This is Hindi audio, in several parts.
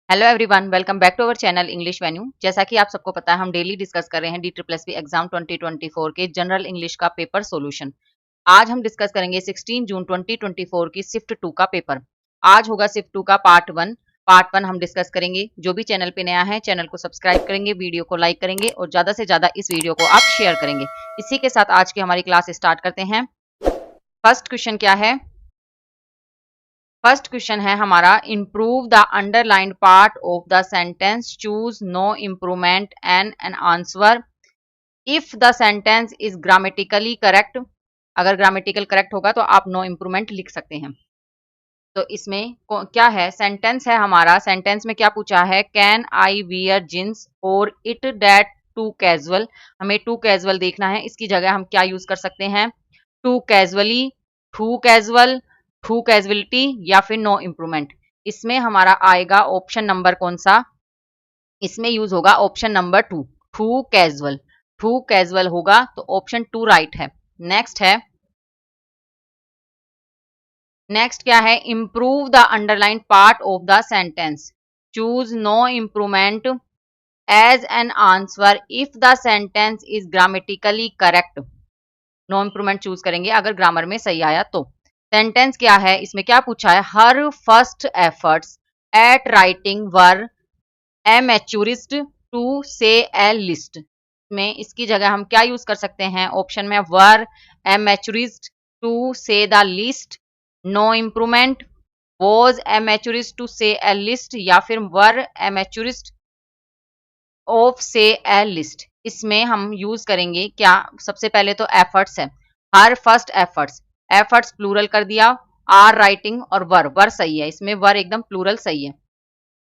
Hello everyone, welcome back to our channel English venue. जैसा कि आप सबको पता है, हम डेली डिस्कस कर रहे हैं DSSB एग्जाम 2024 के जनरल इंग्लिश का पेपर सॉल्यूशन। आज हम डिस्कस करेंगे 16 जून 2024 की शिफ्ट 2 का पेपर। आज होगा शिफ्ट 2 का पार्ट 1 हम डिस्कस करेंगे। जो भी चैनल पे नया है, चैनल को सब्सक्राइब करेंगे, वीडियो को लाइक करेंगे और ज्यादा से ज्यादा इस वीडियो को आप शेयर करेंगे। इसी के साथ आज की हमारी क्लास स्टार्ट करते हैं। फर्स्ट क्वेश्चन क्या है? फर्स्ट क्वेश्चन है हमारा, improve the underlined part of the sentence, choose no improvement and an answer if the sentence is grammatically correct. अगर ग्रामेटिकल करेक्ट होगा तो आप नो इम्प्रूवमेंट लिख सकते हैं। तो इसमें क्या है? सेंटेंस है हमारा। सेंटेंस में क्या पूछा है? कैन आई वियर जींस और इट दैट टू कैजुअल। हमें टू कैजुअल देखना है। इसकी जगह हम क्या यूज कर सकते हैं? Too casually, too casual, too casualty या फिर नो इम्प्रूवमेंट। इसमें हमारा आएगा ऑप्शन नंबर कौन सा? इसमें यूज होगा option number 2, too casual. Too casual होगा तो ऑप्शन 2 राइट है। नेक्स्ट है, नेक्स्ट क्या है? Improve the underline part of the sentence, choose no improvement as an answer if the sentence is grammatically correct. No improvement choose करेंगे अगर ग्रामर में सही आया तो। सेंटेंस क्या है? इसमें क्या पूछा है? Her first efforts at writing were amateurish to say a list. में इसकी जगह हम क्या यूज कर सकते हैं? ऑप्शन में were amateurish to say the least, no improvement, was amateurish to say a list या फिर वर एमेच्योरिस्ट ऑफ से ए लिस्ट। इसमें हम यूज करेंगे क्या? सबसे पहले तो एफर्ट्स है। Her first efforts, efforts plural कर दिया। आर राइटिंग और वर सही है। इसमें वर एकदम प्लूरल सही है।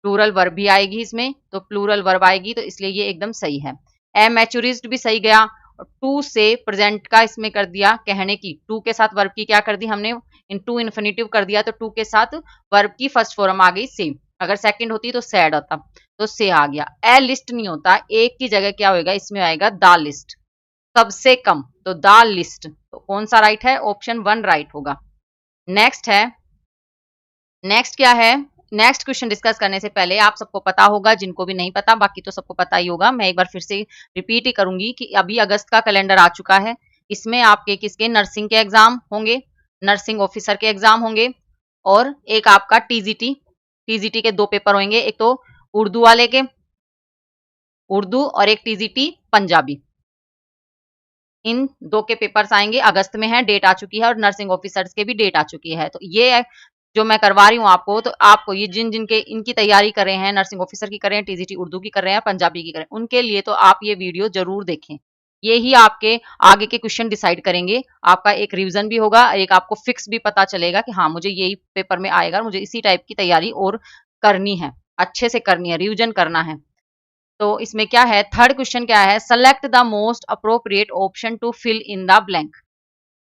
प्लूरल वर्ब भी आएगी इसमें, तो प्लूरल वर्ब आएगी तो इसलिए ये एकदम सही है। एमेच्योरिस्ट भी सही गया। टू से प्रेजेंट का इसमें कर दिया कहने की। टू के साथ वर्ब की क्या कर दी हमने? इन टू इन्फिनेटिव कर दिया तो टू के साथ वर्ब की फर्स्ट फॉर्म आ गई सेम। अगर सेकंड होती तो सैड होता, तो से आ गया। ए लिस्ट नहीं होता, एक की जगह क्या होगा? इसमें आएगा द लिस्ट, सबसे कम, तो द लिस्ट। तो कौन सा राइट है? ऑप्शन 1 राइट होगा। नेक्स्ट है, नेक्स्ट क्या है? नेक्स्ट क्वेश्चन डिस्कस करने से पहले आप सबको पता होगा, जिनको भी नहीं पता, बाकी तो सबको पता ही होगा, मैं एक बार फिर से रिपीट ही करूंगी कि अभी अगस्त का कैलेंडर आ चुका है। इसमें आपके किसके? नर्सिंग के एग्जाम होंगे, नर्सिंग ऑफिसर के एग्जाम होंगे और एक आपका टीजीटी, टीजीटी के 2 पेपर होंगे, एक तो उर्दू वाले के, उर्दू, और एक टीजीटी पंजाबी। इन 2 के पेपर्स आएंगे, अगस्त में है, डेट आ चुकी है, और नर्सिंग ऑफिसर्स के भी डेट आ चुकी है। तो ये जो मैं करवा रही हूँ आपको, तो आपको ये जिन जिनके इनकी तैयारी कर रहे हैं, नर्सिंग ऑफिसर की कर रहे हैं, टीजीटी उर्दू की कर रहे हैं, पंजाबी की कर रहे हैं, उनके लिए तो आप ये वीडियो जरूर देखें। ये ही आपके आगे के क्वेश्चन डिसाइड करेंगे। आपका एक रिवीजन भी होगा, एक आपको फिक्स भी पता चलेगा कि हाँ मुझे यही पेपर में आएगा, मुझे इसी टाइप की तैयारी और करनी है, अच्छे से करनी है, रिवीजन करना है। तो इसमें क्या है? थर्ड क्वेश्चन क्या है? Select the most appropriate option to fill in the blank.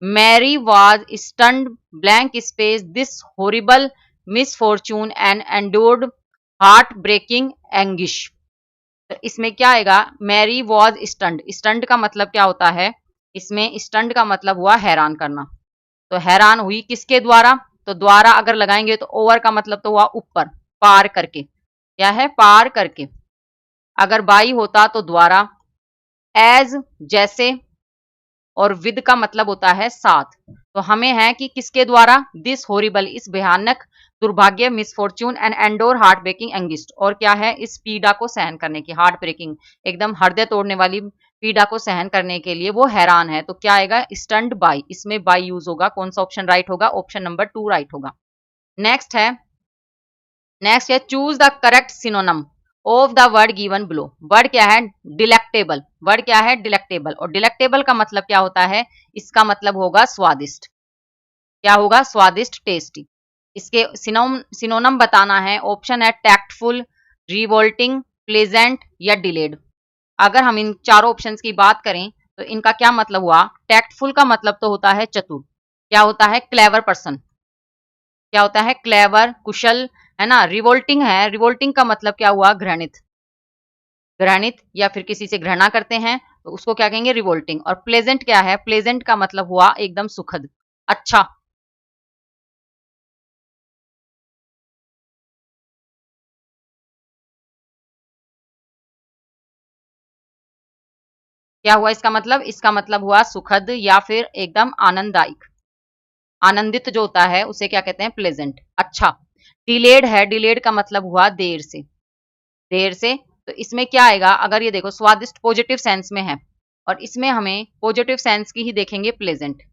Mary was stunned blank space this horrible misfortune and endured heart breaking anguish. तो इसमें क्या आएगा? Mary was stunned. स्टन्ड का मतलब क्या होता है? इसमें स्टन्ड का मतलब हुआ हैरान करना। तो हैरान हुई किसके द्वारा? तो द्वारा अगर लगाएंगे तो ओवर का मतलब तो हुआ ऊपर, पार करके। क्या है? पार करके। अगर बाई होता तो द्वारा, एज जैसे, और विद का मतलब होता है साथ। तो हमें है कि किसके द्वारा? दिस हॉरिबल, इस भयानक, दुर्भाग्य, misfortune and endure heart breaking anguish, और क्या है? इस पीड़ा को सहन करने की, हार्ट ब्रेकिंग, एकदम हृदय तोड़ने वाली पीड़ा को सहन करने के लिए वो हैरान है। तो क्या आएगा? स्टन्ड बाई, इसमें बाई यूज होगा। कौन सा ऑप्शन राइट होगा? ऑप्शन नंबर 2 राइट होगा। नेक्स्ट है, नेक्स्ट है, choose the correct synonym of the word given below. Word क्या है? डिलेक्टेबल। वर्ड क्या है? डिलेक्टेबल। और डिलेक्टेबल का मतलब क्या होता है? इसका मतलब होगा स्वादिष्ट। क्या होगा? स्वादिष्ट, टेस्टी। इसके सिनोनम बताना है। ऑप्शन है टैक्टफुल, रिवोल्टिंग, प्लेजेंट या डिलेड। अगर हम इन चारों ऑप्शंस की बात करें तो इनका क्या मतलब हुआ? टैक्टफुल का मतलब तो होता है चतुर। क्या होता है? Clever person. क्या होता है? क्लेवर, कुशल, है ना। रिवोल्टिंग है, रिवोल्टिंग का मतलब क्या हुआ? घृणित, घृणित या फिर किसी से घृणा करते हैं तो उसको क्या कहेंगे? रिवोल्टिंग। और प्लेजेंट क्या है? प्लेजेंट का मतलब हुआ एकदम सुखद, अच्छा। क्या हुआ इसका मतलब? इसका मतलब हुआ सुखद या फिर एकदम आनंददायक। आनंदित जो होता है उसे क्या कहते हैं? प्लेजेंट। अच्छा, डिलेड है, डिलेड का मतलब हुआ देर से। देर से, तो इसमें क्या आएगा? अगर ये देखो स्वादिष्ट पॉजिटिव सेंस में है और इसमें हमें पॉजिटिव सेंस की ही देखेंगे, प्लेजेंट।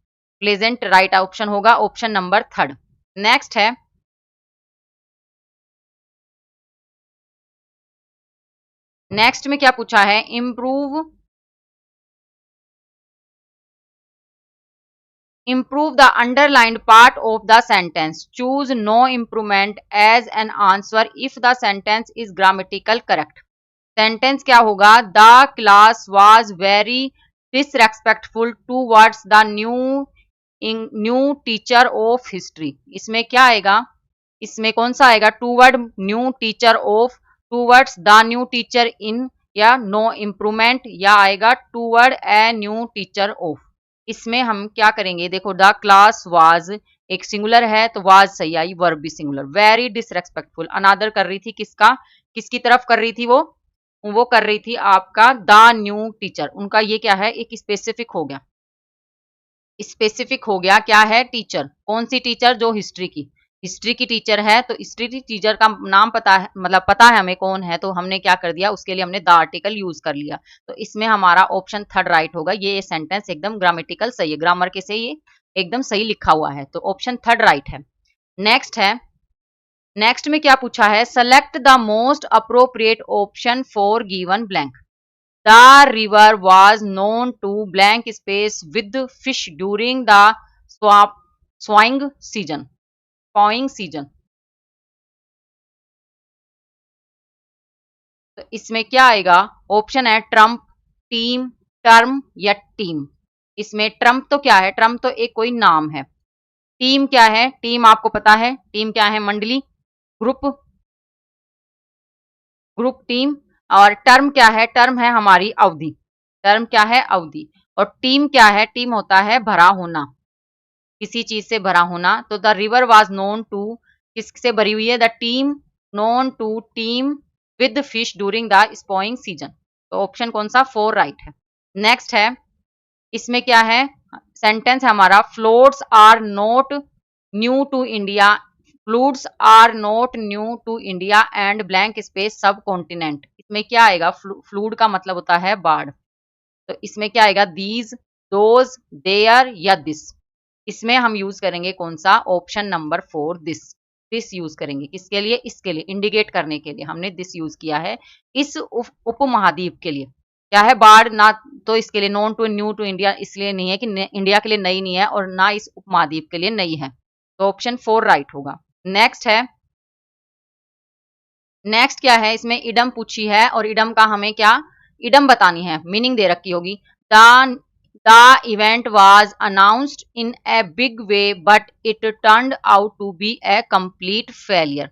प्लेजेंट राइट ऑप्शन होगा, ऑप्शन नंबर थर्ड। नेक्स्ट है, नेक्स्ट में क्या पूछा है? improve the underlined part of the sentence. Choose no improvement as an answer if the sentence is grammatical correct. Sentence क्या होगा? The class was very disrespectful towards the new teacher of history. इसमें क्या आएगा? इसमें कौन सा आएगा? Toward new teacher of, towards the new teacher इन, या नो इम्प्रूवमेंट, या आएगा toward a new teacher of. इसमें हम क्या करेंगे? देखो द क्लास वाज एक सिंगुलर है तो वाज सही आई, वर्ब भी सिंगुलर। वेरी डिसरेस्पेक्टफुल, अनादर कर रही थी किसका? किसकी तरफ कर रही थी वो कर रही थी आपका द न्यू टीचर। उनका ये क्या है? एक स्पेसिफिक हो गया, स्पेसिफिक हो गया। क्या है? टीचर। कौन सी टीचर? जो हिस्ट्री की, हिस्ट्री की टीचर है। तो हिस्ट्री की टीचर का नाम पता है, मतलब पता है हमें कौन है, तो हमने क्या कर दिया? उसके लिए हमने द आर्टिकल यूज कर लिया। तो इसमें हमारा ऑप्शन थर्ड राइट होगा। ये सेंटेंस एकदम ग्रामेटिकल सही है, ग्रामर के से ये एकदम सही लिखा हुआ है, तो ऑप्शन थर्ड राइट है। नेक्स्ट है, नेक्स्ट में क्या पूछा है? Select the most appropriate option for given blank. The river was known to blank space with fish during the swap, swine season. Spawning season. तो इसमें क्या आएगा? ऑप्शन है ट्रम्प, टीम, टर्म या टीम। इसमें ट्रम्प तो क्या है? ट्रम्प तो एक कोई नाम है। टीम क्या है? टीम आपको पता है, टीम क्या है? मंडली, ग्रुप, ग्रुप टीम। और टर्म क्या है? टर्म है हमारी अवधि। टर्म क्या है? अवधि। और टीम क्या है? टीम होता है भरा होना, किसी चीज से भरा होना। तो the river was known to, किससे भरी हुई है? The teem, known to teem with fish during the spawning season. तो ऑप्शन कौन सा? फोर राइट है। नेक्स्ट है, इसमें क्या है? सेंटेंस है हमारा floods are not new to India, floods are not new to India and blank space subcontinent. इसमें क्या आएगा? फ्लूड का मतलब होता है बाढ़। तो इसमें क्या आएगा? दीज, दोज, देयर या दिस। इसमें हम यूज करेंगे कौन सा? Option number four, this use करेंगे। किसके लिए? इसके लिए, इंडिकेट करने के लिए हमने दिस यूज किया है। इस उपमहाद्वीप के लिए क्या है? बाढ़ ना, तो इसके लिए known to new to India इसलिए नहीं है कि इंडिया के लिए नई नहीं है और ना इस उपमहाद्वीप के लिए नई है। तो ऑप्शन फोर राइट होगा। नेक्स्ट है, नेक्स्ट क्या है? इसमें इडम पूछी है और इडम का हमें क्या? इडम बतानी है, मीनिंग दे रखी होगी। The The event was announced in a big way, but it turned out to be a complete failure.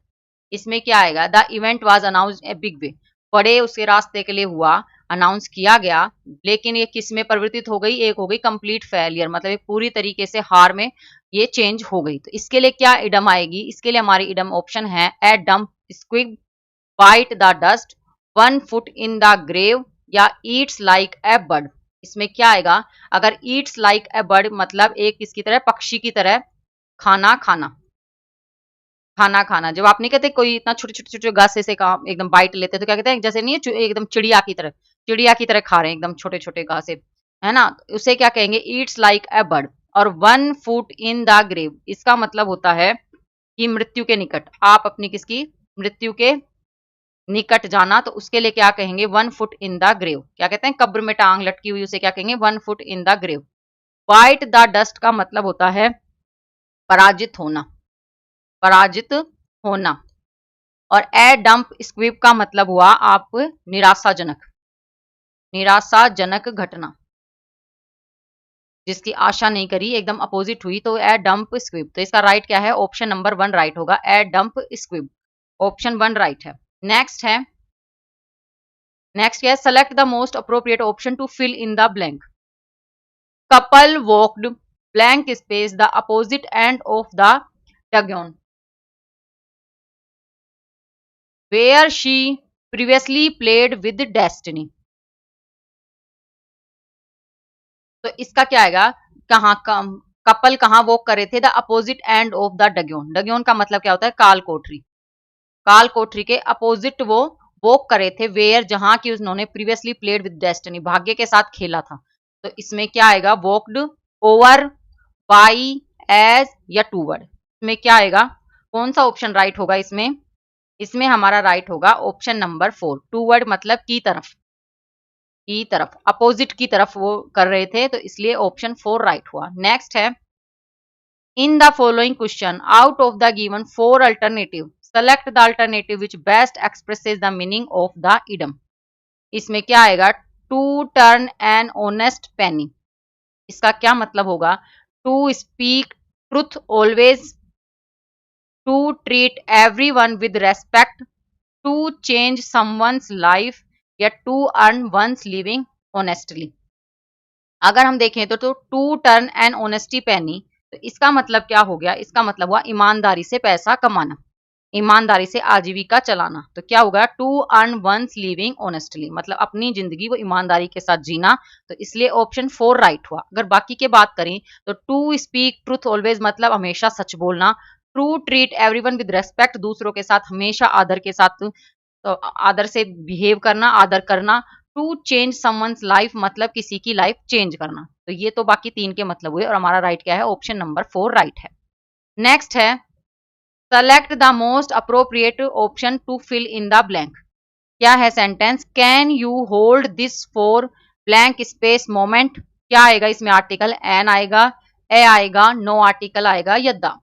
इसमें क्या आएगा? The event was announced a big way. बड़े उसके रास्ते के लिए हुआ, अनाउंस किया गया, लेकिन ये किस में परिवर्तित हो गई? एक हो गई कंप्लीट फेलियर, मतलब एक पूरी तरीके से हार में ये चेंज हो गई। तो इसके लिए क्या इडम आएगी? इसके लिए हमारी इडम ऑप्शन है a damp squib, bite the dust, one foot in the grave, या ईट्स लाइक ए बर्ड। इसमें क्या आएगा? अगर ईट्स लाइक ए बर्ड मतलब एक किसकी तरह? पक्षी की तरह खाना खाना, खाना खाना। जब आप नहीं कहते कोई इतना छोटे छोटे छोटे घासे से काम एकदम बाइट लेते तो क्या कहते हैं? जैसे नहीं है एकदम चिड़िया की तरह, चिड़िया की तरह खा रहे हैं एकदम छोटे छोटे घासे, है ना? उसे क्या कहेंगे? Eats like a bird. और one foot in the grave, इसका मतलब होता है कि मृत्यु के निकट, आप अपनी किसकी? मृत्यु के निकट जाना। तो उसके लिए क्या कहेंगे? One foot in the grave. क्या कहते हैं? कब्र में टांग लटकी हुई, उसे क्या कहेंगे? One foot in the grave. Bite the dust का मतलब होता है पराजित होना, पराजित होना। और ए डंप स्क्विब का मतलब हुआ आप निराशाजनक, निराशाजनक घटना, जिसकी आशा नहीं करी, एकदम अपोजिट हुई, तो ए डंप स्क्विब। तो इसका राइट क्या है? ऑप्शन नंबर वन राइट होगा, a damp squib. Option one right है। नेक्स्ट है, नेक्स्ट क्या है? Select the most appropriate option to fill in the blank. Couple walked blank space the opposite end of the dungeon where she previously played with destiny. तो इसका क्या आएगा, कहाँ कपल कहाँ वॉक कर रहे थे, the opposite end of the dungeon. Dungeon का मतलब क्या होता है, काल कोठरी। काल कोठरी के अपोजिट वो वॉक कर रहे थे, वेयर जहां की उन्होंने प्रीवियसली प्लेड विद डेस्टिनी, भाग्य के साथ खेला था। तो इसमें क्या आएगा, वॉकड, ओवर, बाई, एज या टूवर्ड। इसमें क्या आएगा, कौन सा ऑप्शन राइट होगा इसमें, इसमें हमारा राइट होगा ऑप्शन नंबर 4, टूवर्ड मतलब की तरफ, की तरफ, अपोजिट की तरफ वो कर रहे थे, तो इसलिए ऑप्शन 4 राइट हुआ। नेक्स्ट है, in the following question out of the given 4 alternative select the alternative which best expresses the meaning of the idiom. इसमें क्या आएगा, to turn an honest penny. इसका क्या मतलब होगा, to speak truth always, to treat everyone with respect, to change someone's life या to earn one's living honestly. अगर हम देखें तो to turn an honesty penny, तो इसका मतलब क्या हो गया, इसका मतलब हुआ ईमानदारी से पैसा कमाना, ईमानदारी से आजीविका चलाना। तो क्या होगा, to earn one's living honestly, मतलब अपनी जिंदगी वो ईमानदारी के साथ जीना। तो इसलिए ऑप्शन 4 राइट हुआ। अगर बाकी के बात करें तो टू स्पीक ट्रूथ ऑलवेज मतलब हमेशा सच बोलना, to treat everyone with respect दूसरों के साथ हमेशा आदर के साथ, तो आदर से बिहेव करना, आदर करना, टू चेंज समवन्स लाइफ मतलब किसी की लाइफ चेंज करना। तो ये तो बाकी 3 के मतलब हुए और हमारा राइट क्या है, ऑप्शन नंबर 4 राइट है। नेक्स्ट है, select the most appropriate option to fill in the blank. क्या है sentence, can you hold this for blank space moment. क्या आएगा इसमें, आर्टिकल एन आएगा, ए आएगा, नो आर्टिकल आएगा या द।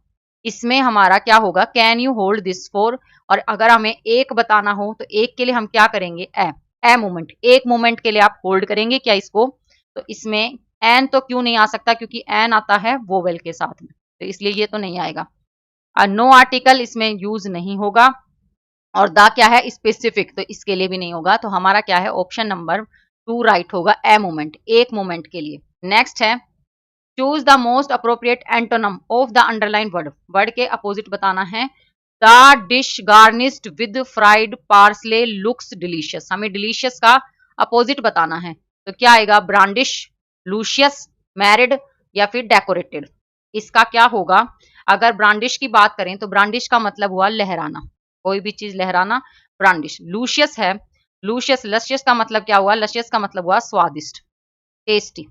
इसमें हमारा क्या होगा, can you hold this for, और अगर हमें एक बताना हो तो एक के लिए हम क्या करेंगे, ए मोमेंट, एक मोमेंट के लिए आप होल्ड करेंगे क्या इसको। तो इसमें एन तो क्यों नहीं आ सकता, क्योंकि एन आता है वोवेल के साथ में, तो इसलिए ये तो नहीं आएगा। नो आर्टिकल इसमें यूज नहीं होगा, और द क्या है, स्पेसिफिक, तो इसके लिए भी नहीं होगा। तो हमारा क्या है, ऑप्शन नंबर 2 राइट होगा, ए मोमेंट, एक मोमेंट के लिए। नेक्स्ट है, choose the most appropriate antonym of the underline word. Word के अपोजिट बताना है। The dish garnished with fried parsley looks delicious, हमें डिलीशियस का अपोजिट बताना है। तो क्या आएगा, ब्रांडिश, लूशियस, मैरिड या फिर डेकोरेटेड। इसका क्या होगा, अगर ब्रांडिश की बात करें तो ब्रांडिश का मतलब हुआ लहराना, कोई भी चीज लहराना, ब्रांडिश। लूशियस है, लूशियस, लशियस का मतलब क्या हुआ, लशियस का मतलब हुआ स्वादिष्ट, टेस्टी।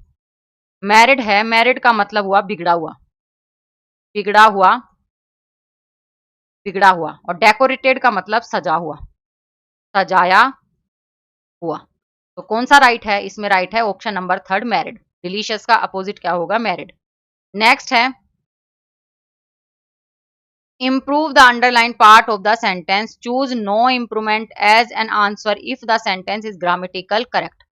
मैरिड है, मैरिड का मतलब हुआ बिगड़ा हुआ, बिगड़ा हुआ, बिगड़ा हुआ। और डेकोरेटेड का मतलब सजा हुआ, सजाया हुआ। तो कौन सा राइट है, इसमें राइट है ऑप्शन नंबर 3 मैरिड। डिलीशियस का अपोजिट क्या होगा, मैरिड। नेक्स्ट है, improve the underlined part of the sentence, choose no improvement as an answer if the sentence is grammatical correct।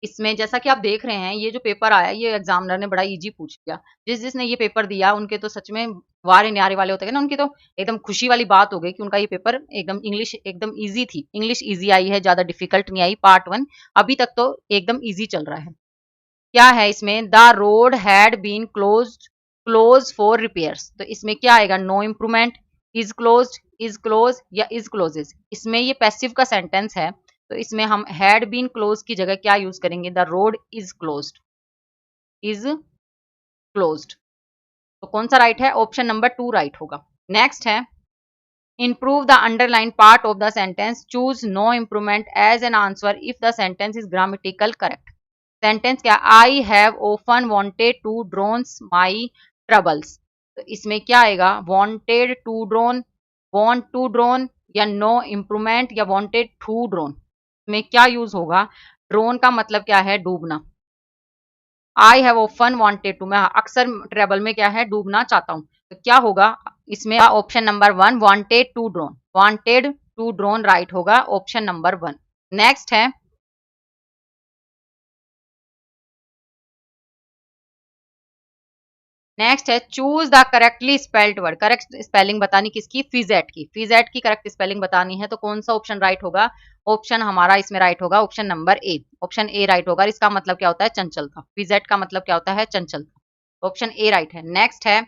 इसमें जैसा कि आप देख रहे हैं, ये जो पेपर आया ये एग्जामिनर ने बड़ा इजी पूछ लिया। जिसने ये पेपर दिया उनके तो सच में वारे न्यारे वाले होते हैं ना, उनकी तो एकदम खुशी वाली बात हो गई कि उनका ये पेपर एकदम इंग्लिश एकदम इजी थी, इंग्लिश इजी आई है, ज्यादा डिफिकल्ट नहीं आई। पार्ट 1 अभी तक तो एकदम इजी चल रहा है। क्या है इसमें, the road had been close for repairs. तो इसमें क्या आएगा, नो इम्प्रूवमेंट, इज क्लोज या इज क्लोजेज। इसमें ये पैसिव का सेंटेंस है, तो इसमें हम हैड बीन क्लोज की जगह क्या यूज करेंगे, the road is closed, is closed. तो कौन सा राइट है, ऑप्शन नंबर 2 राइट होगा। नेक्स्ट है, improve the underlined part of the sentence, choose no improvement as an answer if the sentence is grammatical correct। Sentence क्या, I have often wanted to drown my troubles. तो इसमें क्या आएगा, wanted to drown, want to drown या नो इम्प्रूवमेंट या वांटेड टू ड्रोन। में क्या यूज होगा, ड्रोन का मतलब क्या है, डूबना। I have often wanted to, मैं अक्सर ट्रेवल में क्या है, डूबना चाहता हूं। तो क्या होगा इसमें, option number 1 wanted to drone, wanted to drone right होगा, ऑप्शन नंबर 1। नेक्स्ट है, नेक्स्ट है, choose the correctly spelled word. Correct spelling बतानी किसकी, फिजेट की। फिजेट की करेक्ट स्पेलिंग बतानी है, तो कौन सा ऑप्शन राइट होगा, ऑप्शन हमारा इसमें राइट होगा, option number A. Option A right होगा। इसका मतलब क्या होता है, चंचलता। फिजेट का मतलब क्या होता है, चंचलता। ऑप्शन ए राइट है। नेक्स्ट है,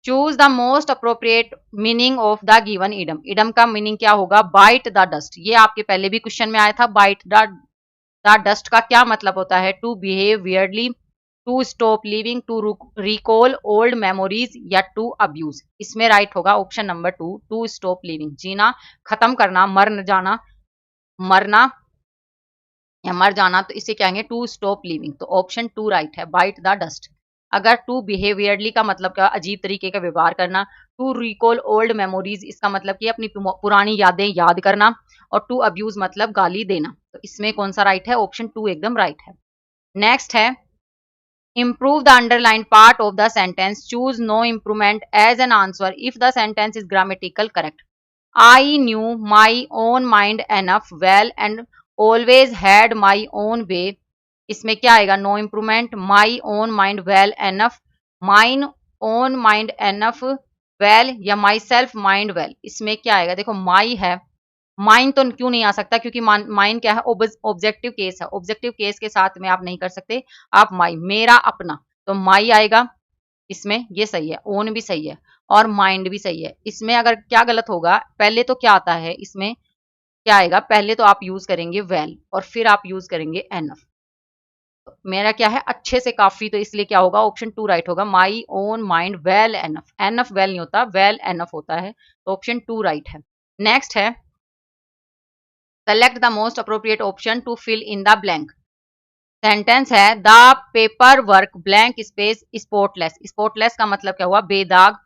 choose the most appropriate meaning of the given idem. Idem का मीनिंग क्या होगा, बाइट द डस्ट। ये आपके पहले भी क्वेश्चन में आया था, बाइट द डस्ट का क्या मतलब होता है, to behave weirdly, to stop living, to recall old memories या टू अब्यूज। इसमें राइट होगा option number 2, to stop living, जीना खत्म करना, मरना या मर जाना, तो इसे कहेंगे टू स्टॉप लिविंग। तो ऑप्शन 2 राइट है, बाइट द डस्ट। अगर टू बिहेवियरली का मतलब क्या, अजीब तरीके का व्यवहार करना। टू रिकॉल ओल्ड मेमोरीज, इसका मतलब कि अपनी पुरानी यादें याद करना। और टू अब्यूज मतलब गाली देना। तो इसमें कौन सा राइट है, ऑप्शन 2 एकदम राइट है। नेक्स्ट है, improve the underlined part of the sentence, choose no improvement as an answer if the sentence is grammatical correct. I knew my own mind enough well and always had my own way. इसमें क्या आएगा, no improvement, my own mind well enough, mine own mind enough well या माई सेल्फ माइंड वेल। इसमें क्या आएगा, देखो माई है, माइन तो क्यों नहीं आ सकता, क्योंकि माइन क्या है, ऑब्जेक्टिव केस है, ऑब्जेक्टिव केस के साथ में आप नहीं कर सकते आप माई, मेरा अपना, तो माई आएगा इसमें, ये सही है, ओन भी सही है और माइंड भी सही है। इसमें अगर क्या गलत होगा, पहले तो क्या आता है, इसमें क्या आएगा, पहले तो आप यूज करेंगे वेल और फिर आप यूज करेंगे एनफ। तो मेरा क्या है, अच्छे से काफी, तो इसलिए क्या होगा, ऑप्शन 2 राइट होगा, my own mind well enough, enough well नहीं होता, वेल एनफ होता है, तो ऑप्शन 2 राइट है। नेक्स्ट है, select the most appropriate option to fill in the blank. Sentence है, the paper work blank space spotless. Spotless का मतलब क्या हुआ, बेदाग,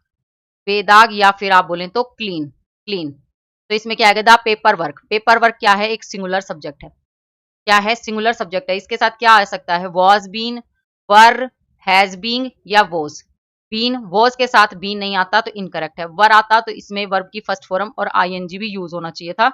बेदाग या फिर आप बोलें तो क्लीन, क्लीन। तो इसमें क्या आएगा, the paper work, paper work क्या है, एक सिंगुलर सब्जेक्ट है, क्या है, सिंगुलर सब्जेक्ट है। इसके साथ क्या आ सकता है, was been, were, has been या वॉज। बीन, वॉज के साथ बीन नहीं आता तो इनकरेक्ट है, वर आता तो इसमें वर्ब की फर्स्ट फॉर्म और आईएनजी भी यूज होना चाहिए था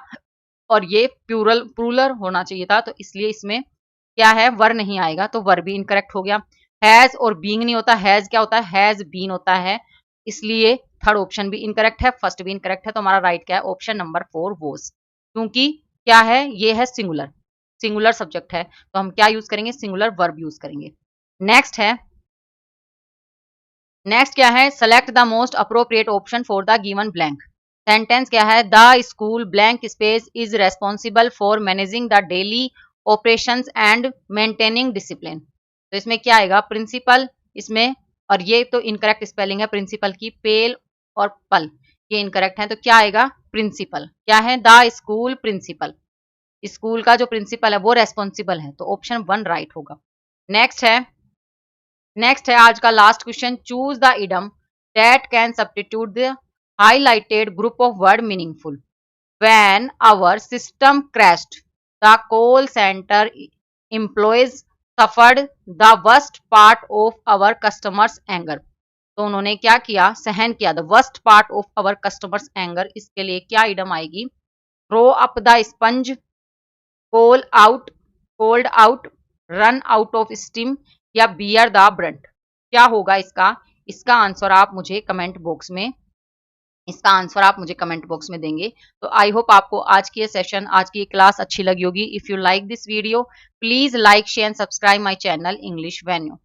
और ये प्लूरल होना चाहिए था, तो इसलिए इसमें क्या है, वर नहीं आएगा, तो वर भी इनकरेक्ट हो गया। हैज और बीइंग नहीं होता, हैज क्या होता है, हैज बीन होता है, इसलिए थर्ड ऑप्शन भी इनकरेक्ट है, फर्स्ट भी इनकरेक्ट है, तो हमारा राइट क्या है, ऑप्शन नंबर 4 वॉज। क्योंकि क्या है, ये है सिंगुलर, सिंगुलर सब्जेक्ट है, तो हम क्या यूज करेंगे, सिंगुलर वर्ब यूज करेंगे। नेक्स्ट है, नेक्स्ट क्या है, select the most appropriate option for the given blank. Sentence क्या है, the school blank space is responsible for managing the daily operations and maintaining discipline. तो इसमें क्या आएगा, प्रिंसिपल, इसमें, और ये तो इनकरेक्ट स्पेलिंग है प्रिंसिपल की, पेल और पल ये इनकरेक्ट है, तो क्या आएगा, प्रिंसिपल। क्या है, द स्कूल प्रिंसिपल, स्कूल का जो प्रिंसिपल है वो रेस्पॉन्सिबल है, तो ऑप्शन 1 राइट होगा। नेक्स्ट है, नेक्स्ट है आज का last question, choose the idem that can substitute the highlighted group of word meaningful. When our system crashed, the call center employees suffered the worst part of our customers anger. तो उन्होंने क्या किया, सहन किया, the worst part of our customers anger। इसके लिए क्या इडम आएगी, throw up the sponge, call out, cold out, run out of steam या bear the brunt। क्या होगा इसका, इसका आंसर आप मुझे कमेंट बॉक्स में, इसका आंसर आप मुझे कमेंट बॉक्स में देंगे। तो आई होप आपको आज की ये सेशन, आज की ये क्लास अच्छी लगी होगी। If you like this video, please like share and subscribe my channel English venue.